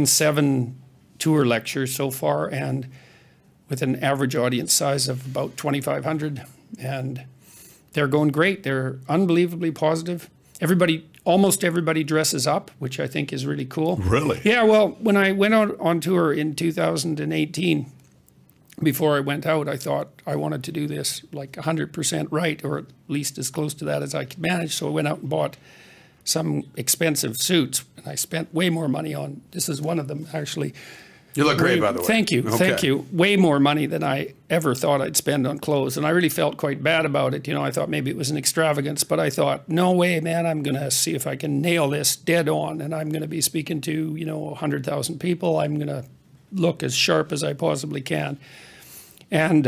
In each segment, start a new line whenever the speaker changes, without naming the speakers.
7 tour lectures so far, and with an average audience size of about 2,500, and they're going great. They're unbelievably positive. Almost everybody dresses up, which I think is really cool.
Really?
Yeah, well, when I went out on tour in 2018, before I went out, I thought I wanted to do this like 100% right, or at least as close to that as I could manage. So I went out and bought some expensive suits, and I spent way more money on, this is one of them actually.
You look great, by the way.
Thank you,
okay.
Thank you. Way more money than I ever thought I'd spend on clothes, and I really felt quite bad about it. You know, I thought maybe it was an extravagance, but I thought, no way, man, I'm going to see if I can nail this dead on, and I'm going to be speaking to, 100,000 people. I'm going to look as sharp as I possibly can. And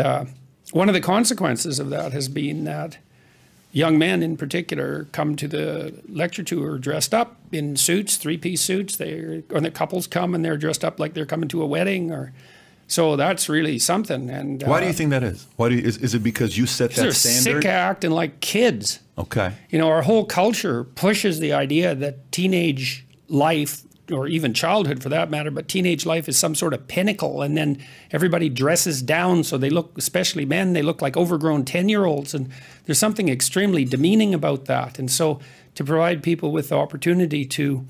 one of the consequences of that has been that young men in particular come to the lecture tour dressed up in suits, 3-piece suits. Or the couples come and they're dressed up like they're coming to a wedding. So that's really something. And
why do you think that is? Is it because you set that standard?
They're sick acting like kids.
Okay.
Our whole culture pushes the idea that teenage life, or even childhood for that matter, but teenage life is some sort of pinnacle, and then everybody dresses down, so they look, especially men, they look like overgrown 10-year-olds, and there's something extremely demeaning about that. And so to provide people with the opportunity to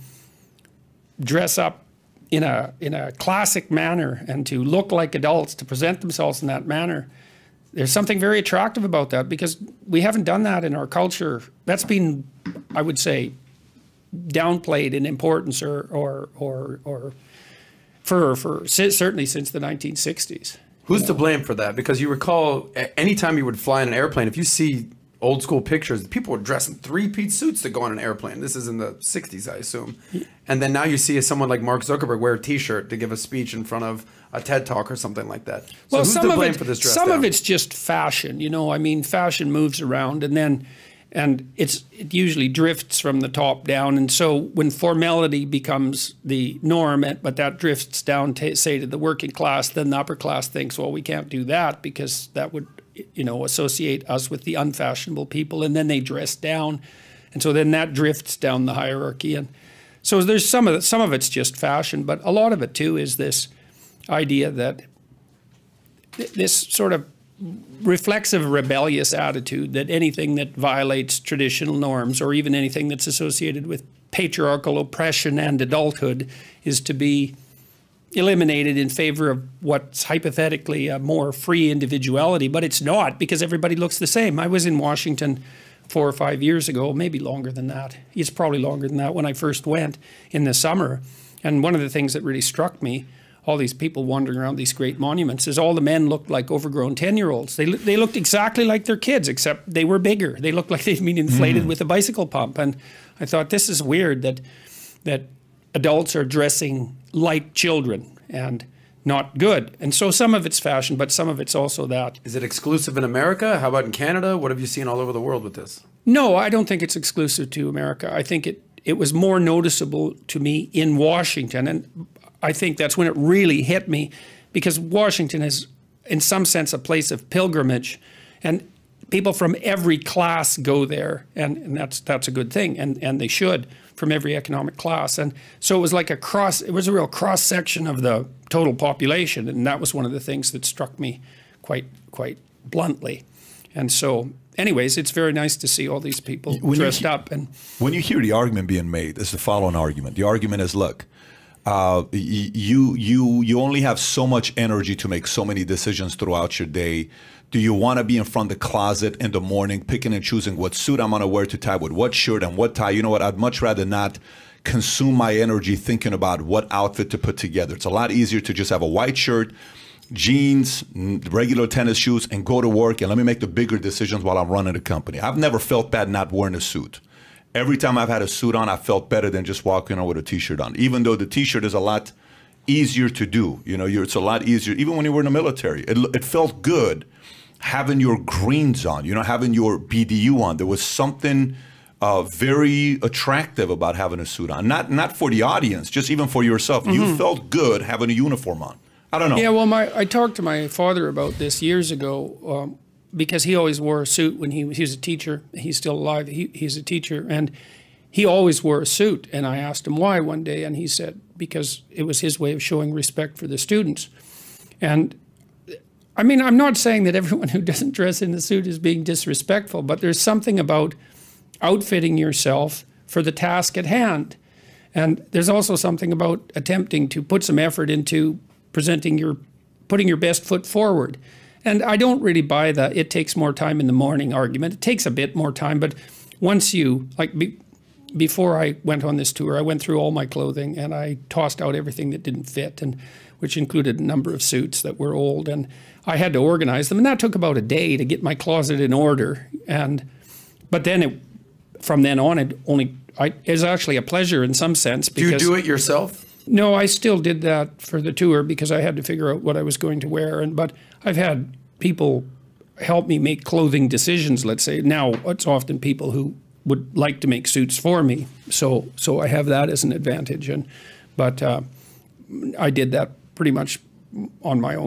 dress up in a classic manner and to look like adults, to present themselves in that manner, there's something very attractive about that, because we haven't done that in our culture. That's been, I would say, downplayed in importance or for certainly since the 1960s.
Who's to blame for that? Because you recall, anytime you would fly in an airplane, if you see old school pictures, people were dressed in 3-piece suits to go on an airplane. This is in the 60s, I assume. And then now you see someone like Mark Zuckerberg wear a T-shirt to give a speech in front of a TED Talk or something like that. So
well,
who's to blame for this dress
Some
down?
of it's just fashion. I mean, fashion moves around, and it usually drifts from the top down. And so when formality becomes the norm, but that drifts down, say, to the working class, then the upper class thinks, well, we can't do that because that would, associate us with the unfashionable people. And then they dress down. And so then that drifts down the hierarchy. And so there's some of it's just fashion, but a lot of it too is this idea that this sort of reflexive, rebellious attitude that anything that violates traditional norms, or even anything that's associated with patriarchal oppression and adulthood, is to be eliminated in favor of what's hypothetically a more free individuality. But it's not, because everybody looks the same. I was in Washington 4 or 5 years ago, maybe longer than that. It's probably longer than that, when I first went in the summer. And one of the things that really struck me, all these people wandering around these great monuments, is all the men looked like overgrown 10-year-olds. They looked exactly like their kids, except they were bigger. They looked like they'd been inflated with a bicycle pump. And I thought, this is weird that adults are dressing like children, and not good. And so some of it's fashion, but some of it's also that.
Is it exclusive in America? How about in Canada? What have you seen all over the world with this?
No, I don't think it's exclusive to America. I think it was more noticeable to me in Washington. And I think that's when it really hit me, because Washington is, in some sense, a place of pilgrimage, and people from every class go there, and that's a good thing, and they should, from every economic class. And so it was like it was a real cross section of the total population, and that was one of the things that struck me quite bluntly. And so, anyways, it's very nice to see all these people dressed up. And
when you hear the argument being made, it's the following argument. The argument is, look, you only have so much energy to make so many decisions throughout your day. Do you want to be in front of the closet in the morning, picking and choosing what suit I'm going to wear to tie with what shirt and what tie? You know what? I'd much rather not consume my energy thinking about what outfit to put together. It's a lot easier to just have a white shirt, jeans, regular tennis shoes, and go to work, and let me make the bigger decisions while I'm running the company. I've never felt bad not wearing a suit. Every time I've had a suit on, I felt better than just walking on with a T-shirt on, even though the T-shirt is a lot easier to do. It's a lot easier, even when you were in the military. It felt good having your greens on, having your BDU on. There was something very attractive about having a suit on. Not for the audience, just even for yourself. You felt good having a uniform on. I don't know.
Yeah, well, I talked to my father about this years ago, because he always wore a suit when he was a teacher. He's still alive. He's a teacher, and he always wore a suit. And I asked him why one day, and he said, because it was his way of showing respect for the students. And I mean, I'm not saying that everyone who doesn't dress in a suit is being disrespectful, but there's something about outfitting yourself for the task at hand. And there's also something about attempting to put some effort into putting your best foot forward. And I don't really buy the it takes more time in the morning argument. It takes a bit more time, but once you, before I went on this tour, I went through all my clothing and I tossed out everything that didn't fit, and which included a number of suits that were old, and I had to organize them, and that took about a day to get my closet in order. But then from then on, it was actually a pleasure in some sense.
Do you do it yourself?
No, I still did that for the tour because I had to figure out what I was going to wear. But I've had people help me make clothing decisions, let's say. Now, it's often people who would like to make suits for me. So I have that as an advantage. But I did that pretty much on my own.